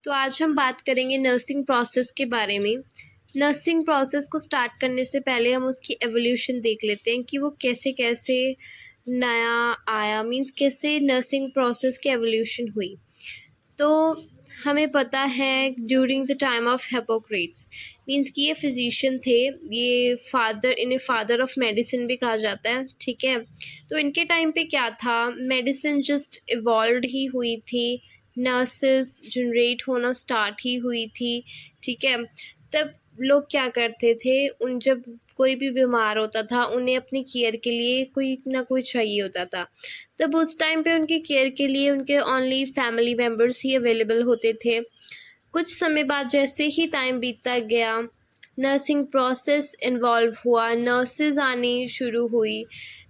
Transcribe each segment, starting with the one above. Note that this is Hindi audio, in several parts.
तो आज हम बात करेंगे नर्सिंग प्रोसेस के बारे में। नर्सिंग प्रोसेस को स्टार्ट करने से पहले हम उसकी एवोल्यूशन देख लेते हैं कि वो कैसे कैसे नया आया, मींस कैसे नर्सिंग प्रोसेस की एवोल्यूशन हुई। तो हमें पता है during the time of Hippocrates, means कि ये फिजिशियन थे, ये इन्हें फादर ऑफ मेडिसिन भी कहा जाता है, ठीक है। तो इनके टाइम पे क्या था, मेडिसिन जस्ट इवॉल्व ही हुई थी, नर्सेस जनरेट होना स्टार्ट ही हुई थी, ठीक है। तब लोग क्या करते थे, उन जब कोई भी बीमार होता था उन्हें अपनी केयर के लिए कोई ना कोई चाहिए होता था। तब उस टाइम पे उनकी केयर के लिए उनके ओनली फैमिली मेम्बर्स ही अवेलेबल होते थे। कुछ समय बाद जैसे ही टाइम बीतता गया, नर्सिंग प्रोसेस इन्वॉल्व हुआ, नर्सेज आनी शुरू हुई।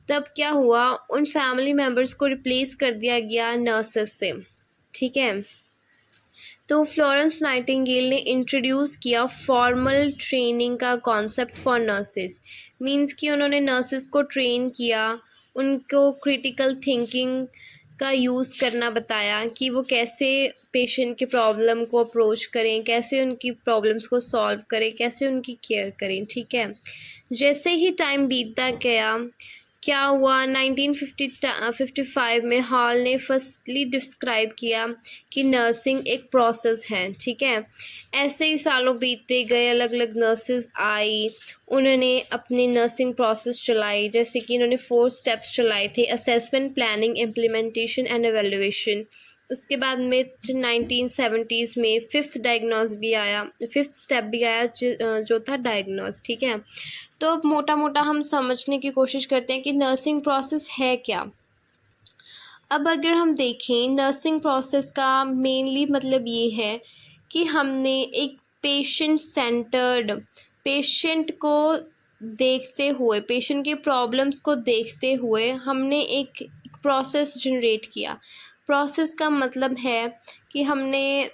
तब क्या हुआ, उन फैमिली मेम्बर्स को रिप्लेस कर दिया गया नर्सेस से, ठीक है। तो फ्लोरेंस नाइटिंगेल ने इंट्रोड्यूस किया फॉर्मल ट्रेनिंग का कॉन्सेप्ट फॉर नर्सेस, मींस कि उन्होंने नर्सेस को ट्रेन किया, उनको क्रिटिकल थिंकिंग का यूज़ करना बताया कि वो कैसे पेशेंट के प्रॉब्लम को अप्रोच करें, कैसे उनकी प्रॉब्लम्स को सॉल्व करें, कैसे उनकी केयर करें, ठीक है। जैसे ही टाइम बीतता गया, क्या हुआ, 1955 में हॉल ने फर्स्टली डिस्क्राइब किया कि नर्सिंग एक प्रोसेस है, ठीक है। ऐसे ही सालों बीतते गए, अलग अलग नर्सेज आई, उन्होंने अपनी नर्सिंग प्रोसेस चलाई। जैसे कि इन्होंने 4 स्टेप्स चलाए थे, assessment, planning, implementation and evaluation. उसके बाद में 1970s में फिफ्थ स्टेप भी आया, जो था डायग्नोस, ठीक है। तो अब मोटा मोटा हम समझने की कोशिश करते हैं कि नर्सिंग प्रोसेस है क्या। अब अगर हम देखें, नर्सिंग प्रोसेस का मेनली मतलब ये है कि हमने एक पेशेंट सेंटर्ड, पेशेंट को देखते हुए, पेशेंट के प्रॉब्लम्स को देखते हुए हमने एक प्रोसेस जनरेट किया। प्रोसेस का मतलब है कि हमने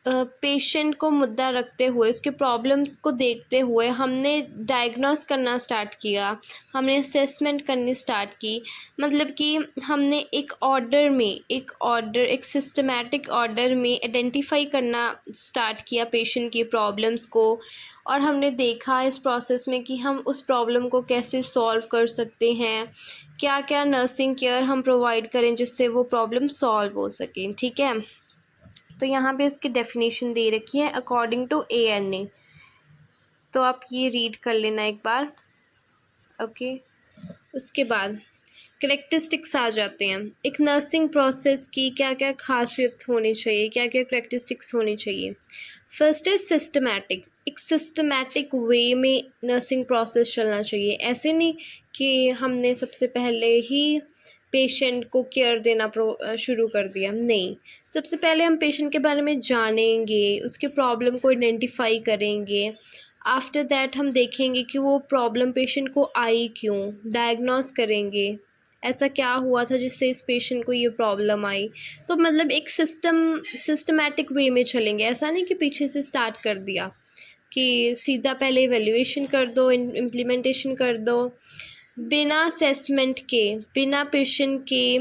पेशेंट को मुद्दा रखते हुए, उसके प्रॉब्लम्स को देखते हुए हमने डायग्नोस करना स्टार्ट किया, हमने असेसमेंट करनी स्टार्ट की। मतलब कि हमने एक सिस्टमैटिक ऑर्डर में आइडेंटिफाई करना स्टार्ट किया पेशेंट की प्रॉब्लम्स को, और हमने देखा इस प्रोसेस में कि हम उस प्रॉब्लम को कैसे सॉल्व कर सकते हैं, क्या क्या नर्सिंग केयर हम प्रोवाइड करें जिससे वो प्रॉब्लम सॉल्व हो सकें, ठीक है। तो यहाँ पे इसकी डेफिनेशन दे रखी है अकॉर्डिंग टू ANA, तो आप ये रीड कर लेना एक बार, ओके। उसके बाद करेक्टरिस्टिक्स आ जाते हैं। एक नर्सिंग प्रोसेस की क्या क्या खासियत होनी चाहिए, क्या क्या करेक्टरिस्टिक्स होनी चाहिए। फर्स्ट है सिस्टमैटिक, एक सिस्टमैटिक वे में नर्सिंग प्रोसेस चलना चाहिए। ऐसे नहीं कि हमने सबसे पहले ही पेशेंट को केयर देना शुरू कर दिया, नहीं। सबसे पहले हम पेशेंट के बारे में जानेंगे, उसके प्रॉब्लम को आइडेंटिफाई करेंगे। आफ्टर दैट हम देखेंगे कि वो प्रॉब्लम पेशेंट को आई क्यों, डायग्नोस करेंगे, ऐसा क्या हुआ था जिससे इस पेशेंट को ये प्रॉब्लम आई। तो मतलब एक सिस्टमैटिक वे में चलेंगे, ऐसा नहीं कि पीछे से स्टार्ट कर दिया कि सीधा पहले इवैल्यूएशन कर दो, इम्प्लीमेंटेशन कर दो, बिना असेसमेंट के, बिना पेशेंट के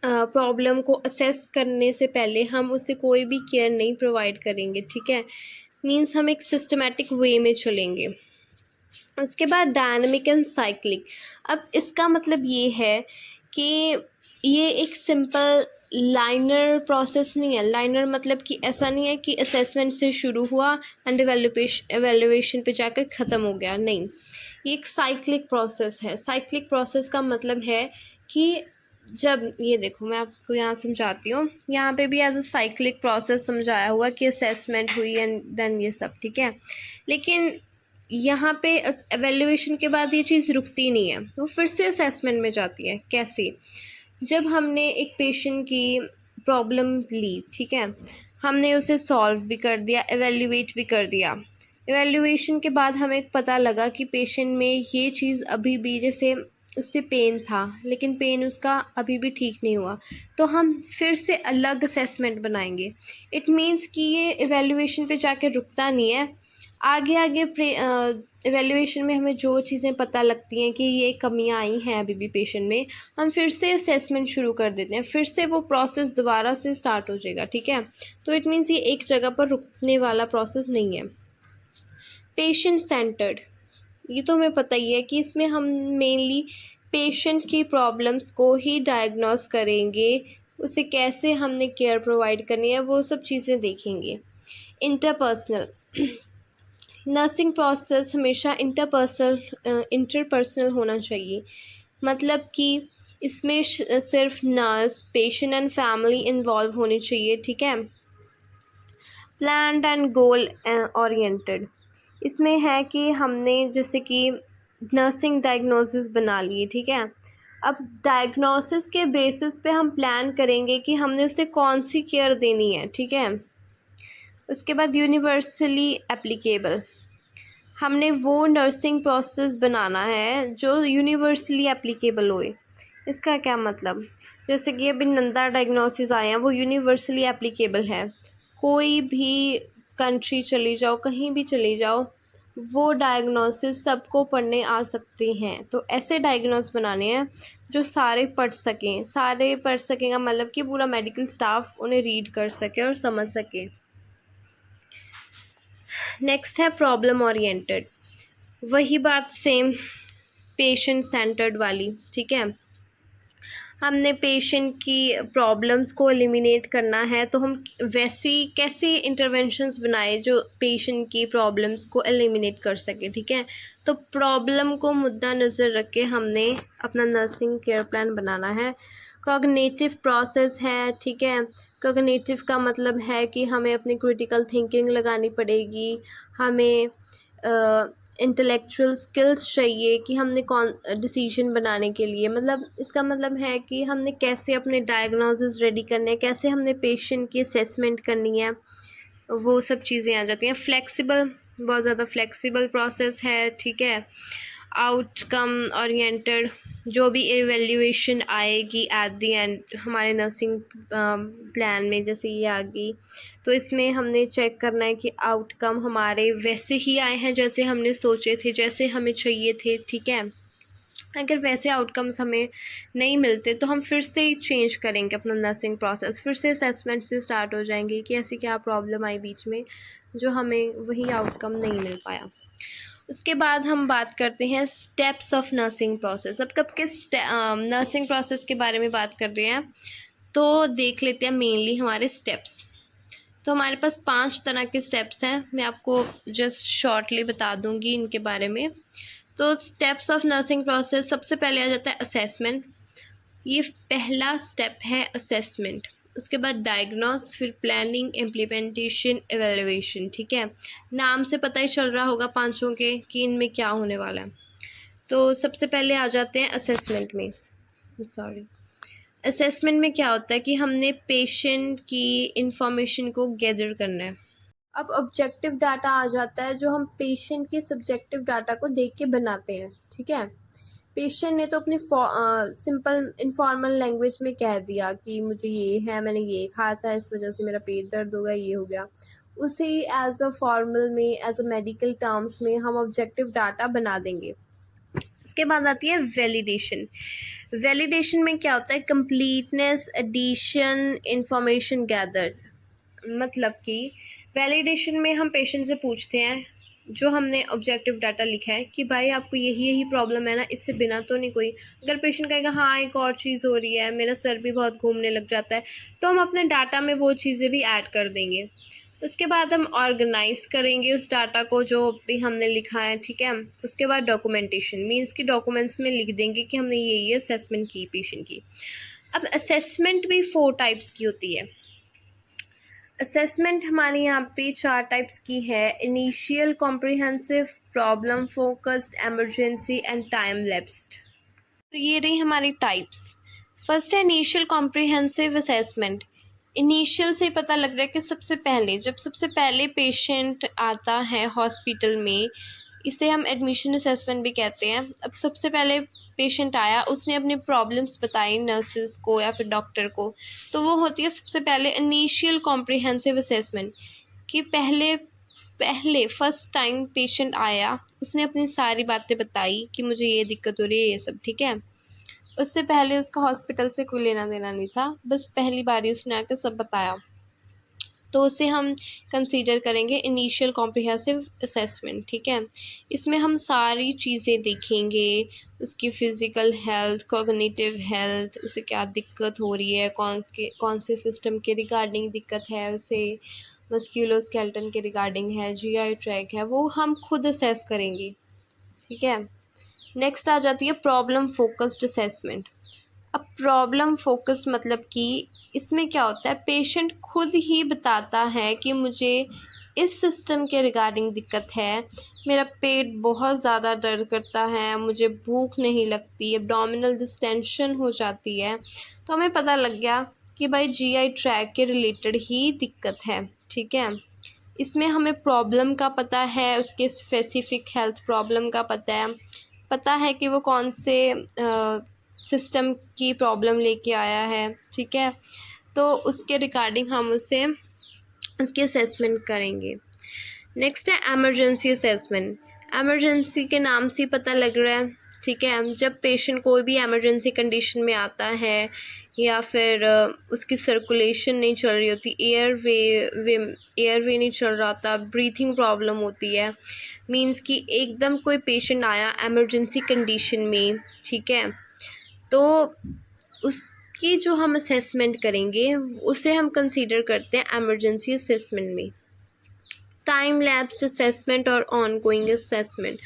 प्रॉब्लम को असेस करने से पहले हम उसे कोई भी केयर नहीं प्रोवाइड करेंगे, ठीक है। मीन्स हम एक सिस्टमैटिक वे में चलेंगे। उसके बाद डायनामिक एंड साइक्लिक। अब इसका मतलब ये है कि ये एक सिंपल लाइनर प्रोसेस नहीं है। लाइनर मतलब कि ऐसा नहीं है कि असेसमेंट से शुरू हुआ एंड एवेल्युएशन पे जाकर ख़त्म हो गया, नहीं। ये एक साइक्लिक प्रोसेस है। साइक्लिक प्रोसेस का मतलब है कि जब ये देखो, मैं आपको यहाँ समझाती हूँ, यहाँ पे भी एज अ साइक्लिक प्रोसेस समझाया हुआ कि असेसमेंट हुई एंड देन ये सब, ठीक है। लेकिन यहाँ पे एवेल्युएशन के बाद ये चीज़ रुकती नहीं है, वो फिर से असेसमेंट में जाती है। कैसे, जब हमने एक पेशेंट की प्रॉब्लम ली, ठीक है, हमने उसे सॉल्व भी कर दिया, एवेल्युएट भी कर दिया। एवेल्युएशन के बाद हमें पता लगा कि पेशेंट में ये चीज़ अभी भी, जैसे उससे पेन था लेकिन पेन उसका अभी भी ठीक नहीं हुआ, तो हम फिर से अलग असेसमेंट बनाएंगे। इट मीन्स कि ये एवेल्युएशन पे जाके रुकता नहीं है, आगे आगे एवेल्यूएशन में हमें जो चीज़ें पता लगती हैं कि ये कमियां आई हैं अभी भी पेशेंट में, हम फिर से असेसमेंट शुरू कर देते हैं, फिर से वो प्रोसेस दोबारा से स्टार्ट हो जाएगा। ठीक है, तो इट मीन्स ये एक जगह पर रुकने वाला प्रोसेस नहीं है। पेशेंट सेंटर्ड, ये तो हमें पता ही है कि इसमें हम मेनली पेशेंट की प्रॉब्लम्स को ही डायग्नोस करेंगे, उसे कैसे हमने केयर प्रोवाइड करनी है वो सब चीज़ें देखेंगे। इंटरपर्सनल, नर्सिंग प्रोसेस हमेशा इंटरपर्सनल होना चाहिए, मतलब कि इसमें सिर्फ nurse, patient and family involve होनी चाहिए। ठीक है। प्लान्ड एंड गोल ओरिएंटेड, इसमें है कि हमने जैसे कि नर्सिंग डायग्नोसिस बना लिए। ठीक है, अब डायग्नोसिस के बेसिस पे हम प्लान करेंगे कि हमने उसे कौन सी केयर देनी है। ठीक है, उसके बाद यूनिवर्सली एप्लीकेबल, हमने वो नर्सिंग प्रोसेस बनाना है जो यूनिवर्सली एप्लीकेबल होए। इसका क्या मतलब, जैसे कि अभी नंदा डायग्नोसिस आए हैं, वो यूनिवर्सली एप्लीकेबल है, कोई भी कंट्री चली जाओ, कहीं भी चली जाओ, वो डायग्नोसिस सबको पढ़ने आ सकते हैं। तो ऐसे डायग्नोस बनाने हैं जो सारे पढ़ सकें, सारे पढ़ सकें का मतलब कि पूरा मेडिकल स्टाफ उन्हें रीड कर सके और समझ सके। नेक्स्ट है प्रॉब्लम ओरिएंटेड, वही बात सेम पेशेंट सेंटर्ड वाली। ठीक है, हमने पेशेंट की प्रॉब्लम्स को एलिमिनेट करना है, तो हम वैसी कैसी इंटरवेंशंस बनाए जो पेशेंट की प्रॉब्लम्स को एलिमिनेट कर सके। ठीक है, तो प्रॉब्लम को मुद्दा नज़र रख के हमने अपना नर्सिंग केयर प्लान बनाना है। कॉग्निटिव प्रोसेस है। ठीक है, कॉग्निटिव का मतलब है कि हमें अपनी क्रिटिकल थिंकिंग लगानी पड़ेगी, हमें इंटेलेक्चुअल स्किल्स चाहिए कि हमने कौन डिसीजन बनाने के लिए, मतलब इसका मतलब है कि हमने कैसे अपने डायग्नोसिस रेडी करने हैं, कैसे हमने पेशेंट की असेसमेंट करनी है, वो सब चीज़ें आ जाती हैं। फ्लेक्सिबल, बहुत ज़्यादा फ्लेक्सिबल प्रोसेस है। ठीक है, आउटकम ओरिएंटेड, जो भी एवेल्यूएशन आएगी एट द एंड हमारे नर्सिंग प्लान में, जैसे ये आ गई, तो इसमें हमने चेक करना है कि आउटकम हमारे वैसे ही आए हैं जैसे हमने सोचे थे, जैसे हमें चाहिए थे। ठीक है, अगर वैसे आउटकम्स हमें नहीं मिलते तो हम फिर से चेंज करेंगे अपना नर्सिंग प्रोसेस, फिर से असेसमेंट से स्टार्ट हो जाएंगे कि ऐसी क्या प्रॉब्लम आई बीच में जो हमें वही आउटकम नहीं मिल पाया। उसके बाद हम बात करते हैं स्टेप्स ऑफ नर्सिंग प्रोसेस। अब कब किस नर्सिंग प्रोसेस के बारे में बात कर रहे हैं तो देख लेते हैं मेनली हमारे स्टेप्स। तो हमारे पास 5 तरह के स्टेप्स हैं, मैं आपको जस्ट शॉर्टली बता दूंगी इनके बारे में। तो स्टेप्स ऑफ नर्सिंग प्रोसेस, सबसे पहले आ जाता है असेसमेंट, ये पहला स्टेप है असेसमेंट। उसके बाद डायग्नोस, फिर प्लानिंग, इम्प्लीमेंटेशन, एवेल्युएशन। ठीक है, नाम से पता ही चल रहा होगा पांचों के कि इनमें क्या होने वाला है। तो सबसे पहले आ जाते हैं असेसमेंट में। असेसमेंट में क्या होता है कि हमने पेशेंट की इंफॉर्मेशन को गैदर करना है। अब ऑब्जेक्टिव डाटा आ जाता है जो हम पेशेंट के सब्जेक्टिव डाटा को देख के बनाते हैं। ठीक है, पेशेंट ने तो अपनी सिंपल इनफॉर्मल लैंग्वेज में कह दिया कि मुझे ये है, मैंने ये खाया था, इस वजह से मेरा पेट दर्द हो गया, ये हो गया, उसे एज अ फॉर्मल में, एज अ मेडिकल टर्म्स में हम ऑब्जेक्टिव डाटा बना देंगे। इसके बाद आती है वैलिडेशन। वैलिडेशन में क्या होता है, कंप्लीटनेस, एडिशन, इंफॉर्मेशन गैदर, मतलब कि वैलिडेशन में हम पेशेंट से पूछते हैं जो हमने ऑब्जेक्टिव डाटा लिखा है कि भाई आपको यही प्रॉब्लम है ना, इससे बिना तो नहीं कोई। अगर पेशेंट कहेगा हाँ एक और चीज़ हो रही है, मेरा सर भी बहुत घूमने लग जाता है, तो हम अपने डाटा में वो चीज़ें भी ऐड कर देंगे। उसके बाद हम ऑर्गेनाइज करेंगे उस डाटा को जो भी हमने लिखा है। ठीक है, उसके बाद डॉक्यूमेंटेशन, मीन्स कि डॉक्यूमेंट्स में लिख देंगे कि हमने ये असेसमेंट की पेशेंट की। अब असेसमेंट भी 4 टाइप्स की होती है। असेसमेंट हमारे यहाँ पे 4 टाइप्स की है, initial, comprehensive, problem focused, emergency and time lapsed. तो ये रही हमारी टाइप्स। फर्स्ट है इनिशियल कॉम्प्रिहेंसिव असेसमेंट। इनिशियल से पता लग रहा है कि सबसे पहले पेशेंट आता है हॉस्पिटल में, इसे हम एडमिशन असेसमेंट भी कहते हैं। अब सबसे पहले पेशेंट आया, उसने अपनी प्रॉब्लम्स बताई नर्सेज को या फिर डॉक्टर को, तो वो होती है सबसे पहले इनिशियल कॉम्प्रिहेंसिव असेसमेंट, कि पहले पहले फर्स्ट टाइम पेशेंट आया उसने अपनी सारी बातें बताई कि मुझे ये दिक्कत हो रही है, ये सब ठीक है। उससे पहले उसका हॉस्पिटल से कोई लेना देना नहीं था, बस पहली बारी उसने आकर सब बताया, तो उसे हम कंसीडर करेंगे इनिशियल कॉम्प्रिहेंसिव असेसमेंट, ठीक है। इसमें हम सारी चीज़ें देखेंगे, उसकी फ़िज़िकल हेल्थ, कॉग्निटिव हेल्थ, उसे क्या दिक्कत हो रही है, कौन से सिस्टम के रिगार्डिंग दिक्कत है उसे, मस्क्यूलोस्केलेटन के रिगार्डिंग है, जीआई ट्रैक है, वो हम खुद असेस करेंगे, ठीक है। नेक्स्ट आ जाती है प्रॉब्लम फोकस्ड असेसमेंट। अब प्रॉब्लम फोकस्ड मतलब कि इसमें क्या होता है, पेशेंट खुद ही बताता है कि मुझे इस सिस्टम के रिगार्डिंग दिक्कत है, मेरा पेट बहुत ज़्यादा दर्द करता है, मुझे भूख नहीं लगती, एब्डोमिनल डिस्टेंशन हो जाती है। तो हमें पता लग गया कि भाई जीआई ट्रैक के रिलेटेड ही दिक्कत है, ठीक है। इसमें हमें प्रॉब्लम का पता है, उसके स्पेसिफिक हेल्थ प्रॉब्लम का पता है कि वो कौन से सिस्टम की प्रॉब्लम लेके आया है, ठीक है। तो उसके रिगार्डिंग हम उसे उसकी असेसमेंट करेंगे। नेक्स्ट है एमरजेंसी असेसमेंट। एमरजेंसी के नाम से पता लग रहा है, ठीक है। जब पेशेंट कोई भी एमरजेंसी कंडीशन में आता है या फिर उसकी सर्कुलेशन नहीं चल रही होती, एयरवे नहीं चल रहा होता, ब्रीथिंग प्रॉब्लम होती है, मींस कि एकदम कोई पेशेंट आया एमरजेंसी कंडीशन में, ठीक है, तो उसकी जो हम असेसमेंट करेंगे उसे हम कंसीडर करते हैं एमरजेंसी असेसमेंट में। टाइम लैप्स्ड असेसमेंट और ऑनगोइंग असेसमेंट।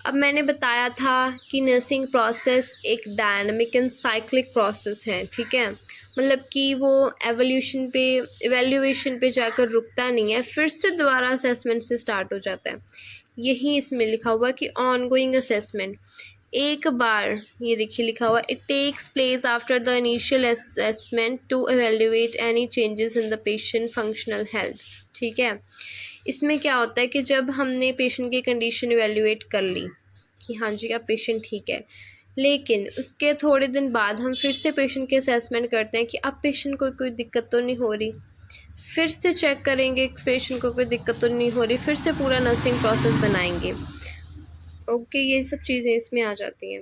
अब मैंने बताया था कि नर्सिंग प्रोसेस एक डायनामिक एंड साइक्लिक प्रोसेस है, ठीक है। मतलब कि वो एवेल्यूएशन पे जाकर रुकता नहीं है, फिर से दोबारा असेसमेंट से स्टार्ट हो जाता है। यही इसमें लिखा हुआ कि ऑनगोइंग असेसमेंट एक बार, ये देखिए लिखा हुआ, it takes place after the initial assessment to evaluate any changes in the patient functional health, ठीक है। इसमें क्या होता है कि जब हमने पेशेंट की कंडीशन इवेल्यूएट कर ली कि हाँ जी अब पेशेंट ठीक है, लेकिन उसके थोड़े दिन बाद हम फिर से पेशेंट की असेसमेंट करते हैं कि अब पेशेंट को कोई दिक्कत तो नहीं हो रही, फिर से चेक करेंगे पेशेंट को कोई दिक्कत तो नहीं हो रही, फिर से पूरा नर्सिंग प्रोसेस बनाएंगे। ओके, ये सब चीज़ें इसमें आ जाती हैं।